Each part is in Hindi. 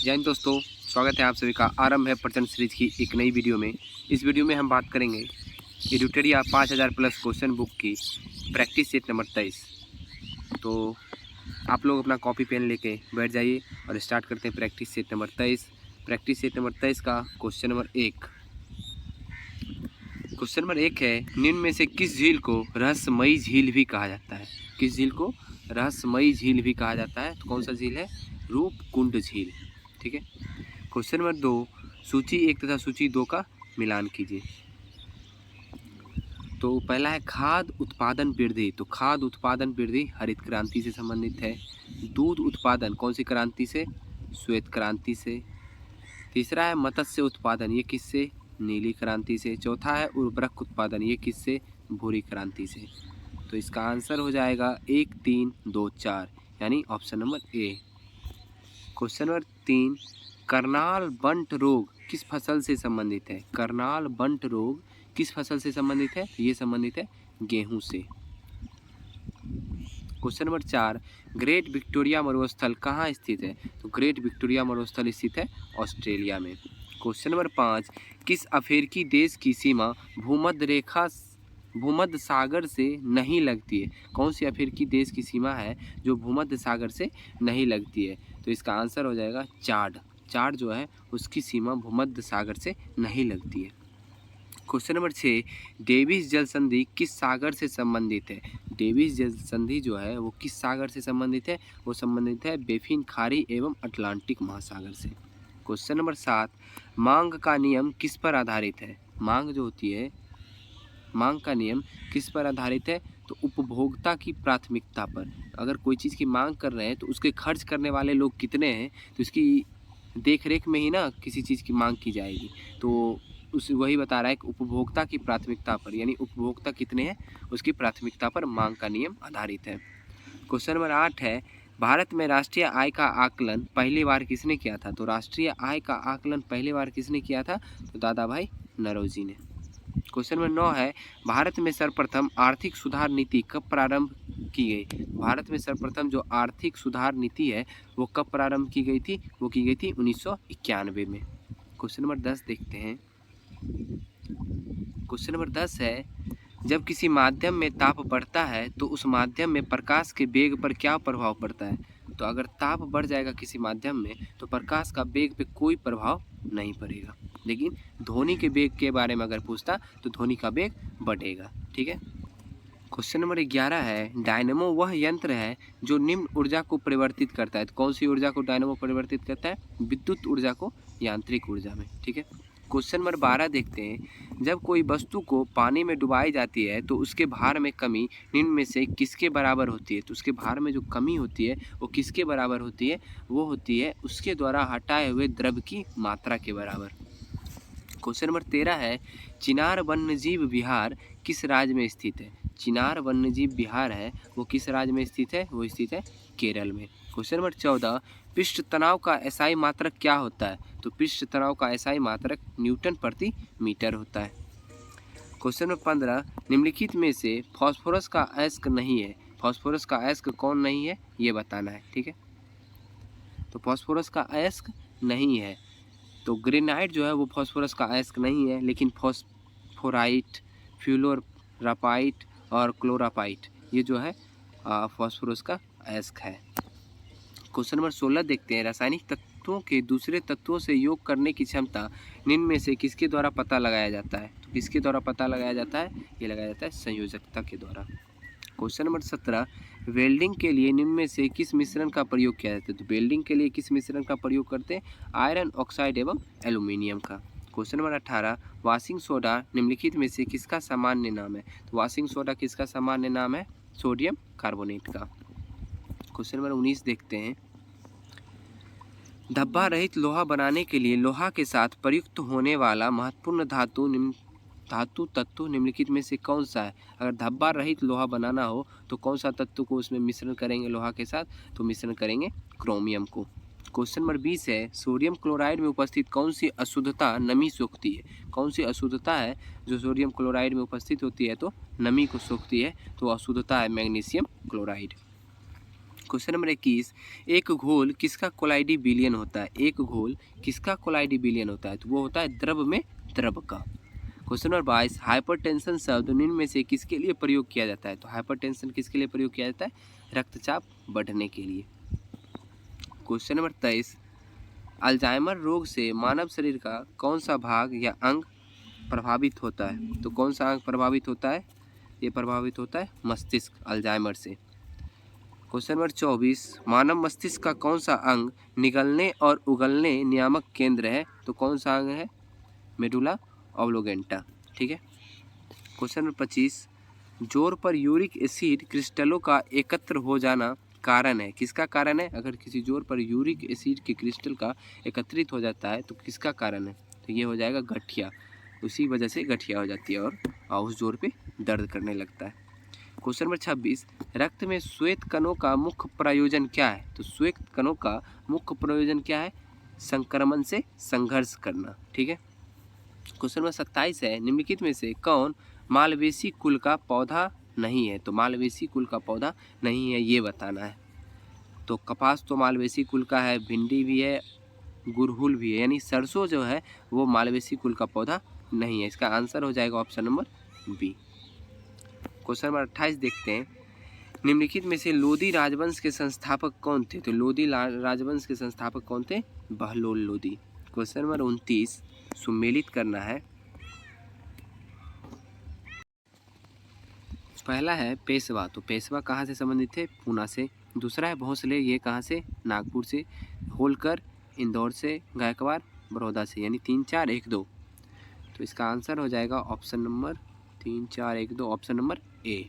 जय हिंद दोस्तों, स्वागत है आप सभी का। आरंभ है प्रचंड सीरीज की एक नई वीडियो में। इस वीडियो में हम बात करेंगे एडुटेरिया 5000 प्लस क्वेश्चन बुक की प्रैक्टिस सेट नंबर 23। तो आप लोग अपना कॉपी पेन लेके बैठ जाइए और स्टार्ट करते हैं practice set number 23। Practice set number 23 का क्वेश्चन नंबर 1। क्वेश्चन नंबर 1 है, निम्न में से किस झील को रहस्यमयी झील भी कहा जाता है? किस झील को रहस्यमयी झील भी कहा जाता है? तो कौन सा झील है? रूपकुंड झील। ठीक है। क्वेश्चन नंबर 2, सूची 1 तथा सूची 2 का मिलान कीजिए। तो पहला है खाद्य उत्पादन वृद्धि। तो खाद्य उत्पादन वृद्धि हरित क्रांति से संबंधित है। दूध उत्पादन कौन सी क्रांति से? श्वेत क्रांति से। तीसरा है मत्स्य उत्पादन, ये किससे? नीली क्रांति से। चौथा है उर्वरक उत्पादन, ये किससे? भूरी क्रांति से। तो इसका आंसर हो जाएगा 1, 3, 2, 4 यानी option number A. Question number 3, Karnal bunt रोग किस फसल से संबंधित है? करनाल बंट रोग किस फसल से संबंधित है? ये संबंधित है गेहूं से। क्वेश्चन नंबर 4, ग्रेट विक्टोरिया मरुस्थल कहाँ स्थित है? तो ग्रेट विक्टोरिया मरुस्थल स्थित है ऑस्ट्रेलिया में। क्वेश्चन नंबर 5, किस अफ्रीकी देश की सीमा भूमध्य सागर से नहीं लगती है? कौन सी अफ्रीकी देश की सीमा है जो भूमध्य सागर से नहीं लगती है? तो इसका आंसर हो जाएगा चाड। चाड जो है उसकी सीमा भूमध्य सागर से नहीं लगती है। क्वेश्चन नंबर 6, डेविस जल संधि किस सागर से संबंधित है? डेविस जल संधि जो है वो किस सागर से संबंधित है? वो संबंधित है बेफिन खाड़ी एवं अटलांटिक महासागर से। क्वेश्चन नंबर 7, मांग का नियम किस पर आधारित है? मांग जो होती है, मांग का नियम किस पर आधारित है? तो उपभोक्ता की प्राथमिकता पर। अगर कोई चीज़ की मांग कर रहे हैं तो उसके खर्च करने वाले लोग कितने हैं, तो इसकी देख रेख में ही ना किसी चीज़ की मांग की जाएगी। तो उस वही बता रहा है कि उपभोक्ता की प्राथमिकता पर, यानी उपभोक्ता कितने हैं उसकी प्राथमिकता पर मांग का नियम आधारित है। क्वेश्चन नंबर 8 है, भारत में राष्ट्रीय आय का आकलन पहली बार किसने किया था? तो राष्ट्रीय आय का आकलन पहली बार किसने किया था? तो दादा भाई नौरोजी ने। क्वेश्चन नंबर 9 है, भारत में सर्वप्रथम आर्थिक सुधार नीति कब प्रारंभ की गई? भारत में सर्वप्रथम जो आर्थिक सुधार नीति है वो कब प्रारंभ की गई थी? वो की गई थी 1991 में। क्वेश्चन नंबर 10 देखते हैं। क्वेश्चन नंबर 10 है, जब किसी माध्यम में ताप बढ़ता है तो उस माध्यम में प्रकाश के वेग पर क्या प्रभाव पड़ता है? तो अगर ताप बढ़ जाएगा किसी माध्यम में तो प्रकाश का वेग पे कोई प्रभाव नहीं पड़ेगा, लेकिन ध्वनि के वेग के बारे में अगर पूछता तो ध्वनि का वेग बढ़ेगा। ठीक है। क्वेश्चन नंबर 11 है, डायनेमो वह यंत्र है जो निम्न ऊर्जा को परिवर्तित करता है। तो कौन सी ऊर्जा को डायनेमो परिवर्तित करता है? विद्युत ऊर्जा को यांत्रिक ऊर्जा में। ठीक है। क्वेश्चन नंबर 12 देखते हैं, जब कोई वस्तु को पानी में डुबाई जाती है तो उसके भार में कमी निम्न में से किसके बराबर होती है? तो उसके भार में जो कमी होती है वो किसके बराबर होती है? वो होती है उसके द्वारा हटाए हुए द्रव्य की मात्रा के बराबर। क्वेश्चन नंबर 13 है, चिनार वन्यजीव विहार किस राज्य में स्थित है? चिनार वन्यजीव विहार है वो किस राज्य में स्थित है? वो स्थित है केरल में। क्वेश्चन नंबर 14, पृष्ठ तनाव का एसआई मात्रक क्या होता है? तो पृष्ठ तनाव का एसआई मात्रक न्यूटन प्रति मीटर होता है। क्वेश्चन नंबर 15, निम्नलिखित में से फास्फोरस का अयस्क नहीं है। फास्फोरस का अयस्क कौन नहीं है ये बताना है। ठीक है। तो फास्फोरस का अयस्क नहीं है, तो ग्रेनाइट जो है वो फास्फोरस का अयस्क नहीं है, लेकिन फॉस्फोराइट, फ्लोरापाइट और क्लोरापाइट ये जो है फास्फोरस का अयस्क है। क्वेश्चन नंबर 16 देखते हैं, रासायनिक तत्वों के दूसरे तत्वों से योग करने की क्षमता निम्न में से किसके द्वारा पता लगाया जाता है? तो किसके द्वारा पता लगाया जाता है? ये लगाया जाता है संयोजकता के द्वारा। क्वेश्चन नंबर 17, वेल्डिंग के लिए निम्न में से किस मिश्रण का प्रयोग किया जाता है? तो वेल्डिंग के लिए किस मिश्रण का प्रयोग करते हैं? आयरन ऑक्साइड एवं एल्यूमिनियम का। क्वेश्चन नंबर 18, वॉशिंग सोडा निम्नलिखित में से किसका सामान्य नाम है? तो वॉशिंग सोडा किसका सामान्य नाम है? सोडियम कार्बोनेट का। क्वेश्चन नंबर 19 देखते हैं, धब्बा रहित लोहा बनाने के लिए लोहा के साथ प्रयुक्त होने वाला महत्वपूर्ण धातु तत्व निम्नलिखित में से कौन सा है? अगर धब्बा रहित लोहा बनाना हो तो कौन सा तत्व को उसमें मिश्रण करेंगे लोहा के साथ? तो मिश्रण करेंगे क्रोमियम को। क्वेश्चन नंबर 20 है, सोडियम क्लोराइड में उपस्थित कौन सी अशुद्धता नमी सोखती है? कौन सी अशुद्धता है जो सोडियम क्लोराइड में उपस्थित होती है तो नमी को सोखती है? तो अशुद्धता है मैग्नीशियम क्लोराइड। क्वेश्चन नंबर 21, एक घोल किसका कोलाइडी बिलियन होता है? एक घोल किसका कोलाइडी बिलियन होता है? तो वो होता है द्रव में द्रव का। क्वेश्चन नंबर 22, हाइपरटेंशन शब्द निम्न में से किसके लिए प्रयोग किया जाता है? तो हाइपरटेंशन किसके लिए प्रयोग किया जाता है? रक्तचाप बढ़ने के लिए। क्वेश्चन नंबर 23, अल्जाइमर रोग से मानव शरीर का कौन सा भाग या अंग प्रभावित होता है? तो कौन सा अंग प्रभावित होता है? ये प्रभावित होता है मस्तिष्क अल्जाइमर से। क्वेश्चन नंबर 24, मानव मस्तिष्क का कौन सा अंग निगलने और उगलने नियामक केंद्र है? तो कौन सा अंग है? मेडुला ऑब्लोगेंटा। ठीक है। क्वेश्चन नंबर 25, जोर पर यूरिक एसिड क्रिस्टलों का एकत्र हो जाना कारण है? किसका कारण है? अगर किसी जोर पर यूरिक एसिड के क्रिस्टल का एकत्रित हो जाता है तो किसका कारण है? तो ये हो जाएगा गठिया। उसी वजह से गठिया हो जाती है और उस जोर पे दर्द करने लगता है। क्वेश्चन नंबर 26, रक्त में श्वेत कणों का मुख्य प्रयोजन क्या है? तो श्वेत कणों का मुख्य प्रयोजन क्या है? संक्रमण से संघर्ष करना। ठीक है। क्वेश्चन नंबर 27 है, निम्नलिखित में से कौन मालवेसी कुल का पौधा नहीं है? तो मालवेसी कुल का पौधा नहीं है, ये बताना है। तो कपास तो मालवेसी कुल का है, भिंडी भी है, गुड़हल भी है, यानी सरसों जो है वो मालवेसी कुल का पौधा नहीं है। इसका आंसर हो जाएगा option number B. Question number 28 देखते हैं, निम्नलिखित में से लोदी राजवंश के संस्थापक कौन थे? तो लोदी राजवंश के संस्थापक कौन थे? बहलोल लोदी। क्वेश्चन नंबर 29, सुमेलित करना है। पहला है पेशवा, तो पेशवा कहाँ से संबंधित थे? पूना से। दूसरा है भोसले, ये कहाँ से? नागपुर से। होलकर इंदौर से। गायकवाड़ बड़ौदा से। यानी 3 4 1 2। तो इसका आंसर हो जाएगा option number 3 4 1 2, option number A.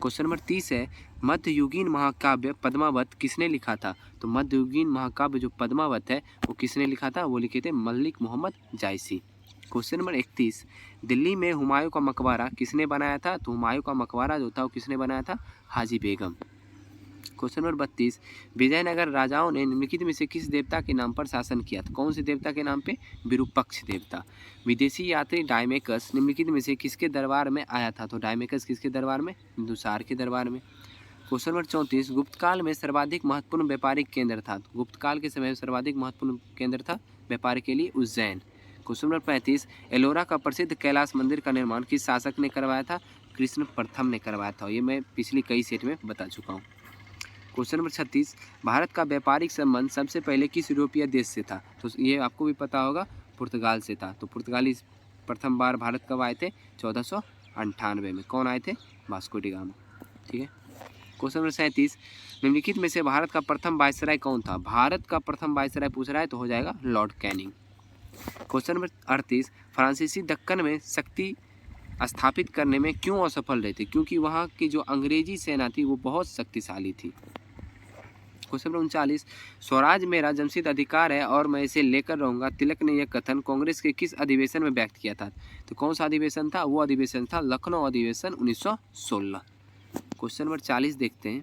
Question number 30 है, मध्ययुगीन महाकाव्य पद्मावत किसने लिखा था? तो मध्ययुगीन महाकाव्य जो पद्मावत है वो किसने लिखा था? वो लिखे थे मलिक मोहम्मद जायसी। क्वेश्चन नंबर 31, दिल्ली में हुमायूं का मकबरा किसने बनाया था? तो हुमायूं का मकबरा जो था वो किसने बनाया था? हाजी बेगम। क्वेश्चन नंबर 32, विजयनगर राजाओं ने निम्नलिखित में से किस देवता के नाम पर शासन किया था? कौन से देवता के नाम पे? विरूपक्ष देवता। विदेशी यात्री डायमेकस निम्नलिखित में से किसके दरबार में आया था? तो डायमेकस किसके दरबार में? बिंदुसार के दरबार में। क्वेश्चन नंबर 34, गुप्तकाल में सर्वाधिक महत्वपूर्ण व्यापारिक केंद्र था? गुप्तकाल के समय सर्वाधिक महत्वपूर्ण केंद्र था व्यापार के लिए उज्जैन। क्वेश्चन नंबर 35, एलोरा का प्रसिद्ध कैलाश मंदिर का निर्माण किस शासक ने करवाया था? कृष्ण प्रथम ने करवाया था। ये मैं पिछली कई सेट में बता चुका हूँ। क्वेश्चन नंबर 36, भारत का व्यापारिक संबंध सबसे पहले किस यूरोपीय देश से था? तो ये आपको भी पता होगा, पुर्तगाल से था। तो पुर्तगाली प्रथम बार भारत कब आए थे? 1498 में। कौन आए थे? Vasco D gamma. ठीक है। क्वेश्चन नंबर 37, निम्नलिखित में से भारत का प्रथम वायसराय कौन था? भारत का प्रथम वायसराय पूछ रहा है तो हो जाएगा लॉर्ड कैनिंग। क्वेश्चन नंबर 38, फ्रांसीसी दक्कन में शक्ति स्थापित करने में क्यों असफल रहे थे? क्योंकि वहाँ की जो अंग्रेजी सेना थी वो बहुत शक्तिशाली थी। क्वेश्चन नंबर 39, स्वराज मेरा जन्मसिद्ध अधिकार है और मैं इसे लेकर रहूंगा, तिलक ने यह कथन कांग्रेस के किस अधिवेशन में व्यक्त किया था? तो कौन सा अधिवेशन था? वो अधिवेशन था लखनऊ अधिवेशन 1916। क्वेश्चन नंबर 40 देखते हैं।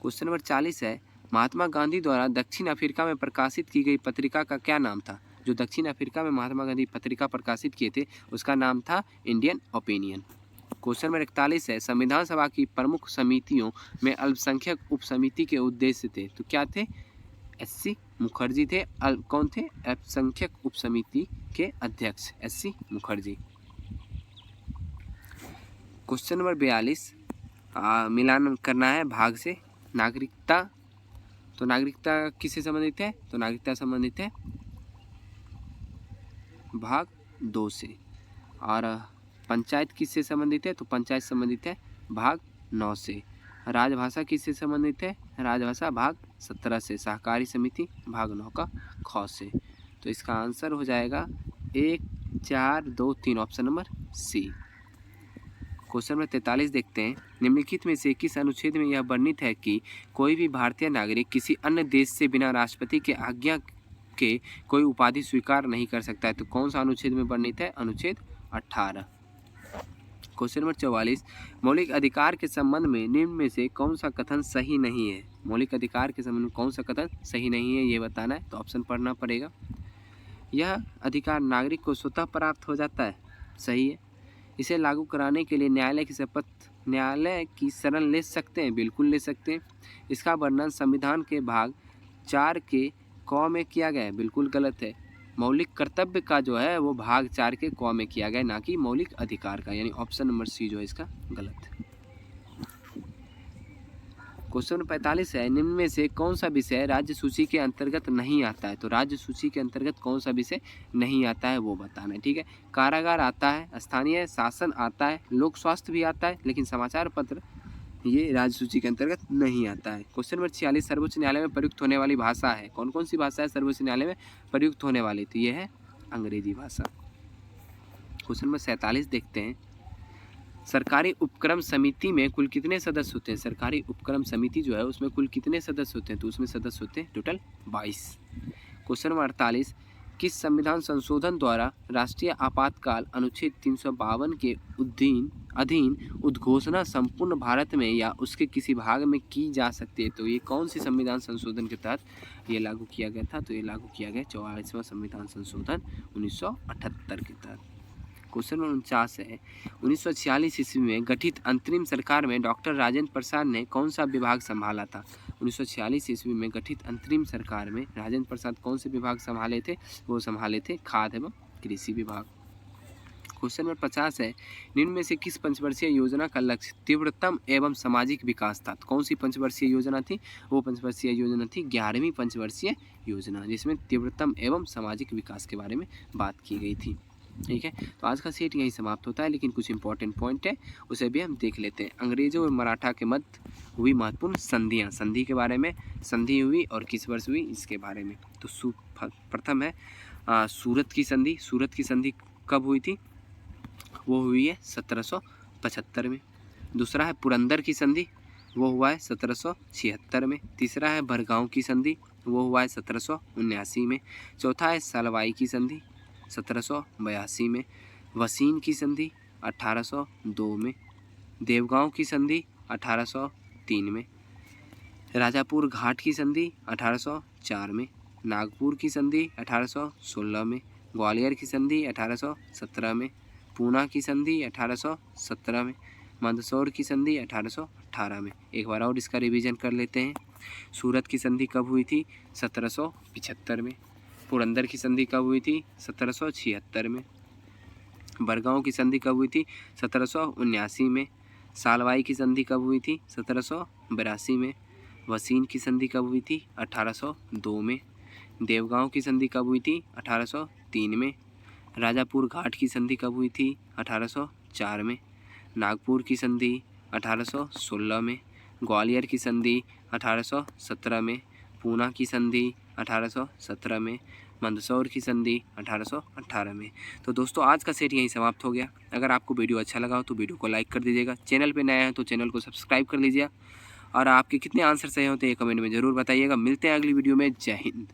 क्वेश्चन नंबर 40 है, महात्मा गांधी द्वारा दक्षिण अफ्रीका में प्रकाशित की गई पत्रिका का क्या नाम था? जो दक्षिण अफ्रीका में महात्मा गांधी पत्रिका प्रकाशित किए थे उसका नाम था इंडियन ओपिनियन। क्वेश्चन नंबर 41 है, संविधान सभा की प्रमुख समितियों में अल्पसंख्यक उप समिति के उद्देश्य थे? तो क्या थे? एससी मुखर्जी थे। कौन थे? अल्पसंख्यक उप समिति के अध्यक्ष एससी मुखर्जी। क्वेश्चन नंबर 42, मिलान करना है भाग से। नागरिकता, तो नागरिकता किससे संबंधित है? तो नागरिकता संबंधित है भाग 2 से। और पंचायत किससे संबंधित है? तो पंचायत संबंधित है भाग 9 से। राजभाषा किससे संबंधित है? राजभाषा भाग 17 से। सहकारी समिति भाग 9 का ख से। तो इसका आंसर हो जाएगा 1 4 2 3, option number C. Question number 43 देखते हैं, निम्नलिखित में से किस अनुच्छेद में यह वर्णित है कि कोई भी भारतीय नागरिक किसी अन्य देश से बिना राष्ट्रपति के आज्ञा के कोई उपाधि स्वीकार नहीं कर सकता है? तो कौन सा अनुच्छेद में वर्णित है? अनुच्छेद 18। क्वेश्चन नंबर 44, मौलिक अधिकार के संबंध में निम्न में से कौन सा कथन सही नहीं है? मौलिक अधिकार के संबंध में कौन सा कथन सही नहीं है ये बताना है, तो ऑप्शन पढ़ना पड़ेगा। यह अधिकार नागरिक को स्वतः प्राप्त हो जाता है, सही है। इसे लागू कराने के लिए न्यायालय की शपथ न्यायालय की शरण ले सकते हैं, बिल्कुल ले सकते हैं। इसका वर्णन संविधान के भाग 4 के क में किया गया है, बिल्कुल गलत है। मौलिक कर्तव्य का जो है वो भाग 4 के क में किया गया है, ना कि मौलिक अधिकार का, यानी ऑप्शन नंबर सी जो है इसका गलत है। क्वेश्चन 45 है, निम्न में से कौन सा विषय राज्य सूची के अंतर्गत नहीं आता है? तो राज्य सूची के अंतर्गत कौन सा विषय नहीं आता है वो बताना है, ठीक है। कारागार आता है, स्थानीय शासन आता है, लोक स्वास्थ्य भी आता है, लेकिन समाचार पत्र ये राज्य सूची के अंतर्गत नहीं आता है। क्वेश्चन नंबर 46, सर्वोच्च न्यायालय में प्रयुक्त होने वाली भाषा है, कौन कौन सी भाषा है सर्वोच्च न्यायालय में प्रयुक्त होने वाली? तो ये है अंग्रेजी भाषा। क्वेश्चन नंबर 47 देखते हैं, सरकारी उपक्रम समिति में कुल कितने सदस्य होते हैं? सरकारी उपक्रम समिति जो है उसमें कुल कितने सदस्य होते हैं? तो उसमें सदस्य होते हैं टोटल 22। क्वेश्चन नंबर 48, किस संविधान संशोधन द्वारा राष्ट्रीय आपातकाल अनुच्छेद 352 के अधीन उद्घोषणा संपूर्ण भारत में या उसके किसी भाग में की जा सकती है? तो ये कौन सी संविधान संशोधन के तहत ये लागू किया गया था? तो ये लागू किया गया 44वां संविधान संशोधन 1978 के तहत। क्वेश्चन नंबर 49 है, 1946 ईस्वी में गठित अंतरिम सरकार में डॉक्टर राजेंद्र प्रसाद ने कौन सा विभाग संभाला था? 1946 ईस्वी में गठित अंतरिम सरकार में राजेंद्र प्रसाद कौन से विभाग संभाले थे? वो संभाले थे खाद्य एवं कृषि विभाग। क्वेश्चन नंबर 50 है, निम्न में से किस पंचवर्षीय योजना का लक्ष्य तीव्रतम एवं सामाजिक विकास था? तो कौन सी पंचवर्षीय योजना थी? वो पंचवर्षीय योजना थी 11वीं पंचवर्षीय योजना, जिसमें तीव्रतम एवं सामाजिक विकास के बारे में बात की गई थी, ठीक है। तो आज का सेट यहीं समाप्त होता है, लेकिन कुछ इंपॉर्टेंट पॉइंट है उसे भी हम देख लेते हैं। अंग्रेजों और मराठा के मध्य हुई महत्वपूर्ण संधियाँ, संधि के बारे में, संधि हुई और किस वर्ष हुई इसके बारे में। तो प्रथम है सूरत की संधि। सूरत की संधि कब हुई थी? वो हुई है 1775 में। दूसरा है पुरंदर की संधि, वो हुआ है 1776 में। तीसरा है भरगांव की संधि, वो हुआ है 1779 में। चौथा है सलवाई की संधि 1782 में। वसीन की संधि 1802 में। देवगांव की संधि 1803 में। राजापुर घाट की संधि 1804 में। नागपुर की संधि 1816 में। ग्वालियर की संधि 1817 में। पूना की संधि 1817 में। मंदसौर की संधि 1818 में। एक बार और इसका रिवीजन कर लेते हैं। सूरत की संधि कब हुई थी? 1775 में। पुरंदर की संधि कब हुई थी? 1776 में। बरगांव की संधि कब हुई थी? 1779 में। सालवाई की संधि कब हुई थी? 1782 में। वसीन की संधि कब हुई थी? 1802 में। देवगांव की संधि कब हुई थी? 1803 में। राजापुर घाट की संधि कब हुई थी? 1804 में। नागपुर की संधि 1816 में। ग्वालियर की संधि 1817 में। पूना की संधि 1817 में। मंदसौर की संधि 1818 में। तो दोस्तों आज का सेट यहीं समाप्त हो गया। अगर आपको वीडियो अच्छा लगा हो तो वीडियो को लाइक कर दीजिएगा, चैनल पे नया है तो चैनल को सब्सक्राइब कर लीजिए, और आपके कितने आंसर सही होते हैं कमेंट में ज़रूर बताइएगा। मिलते हैं अगली वीडियो में। जय हिंद।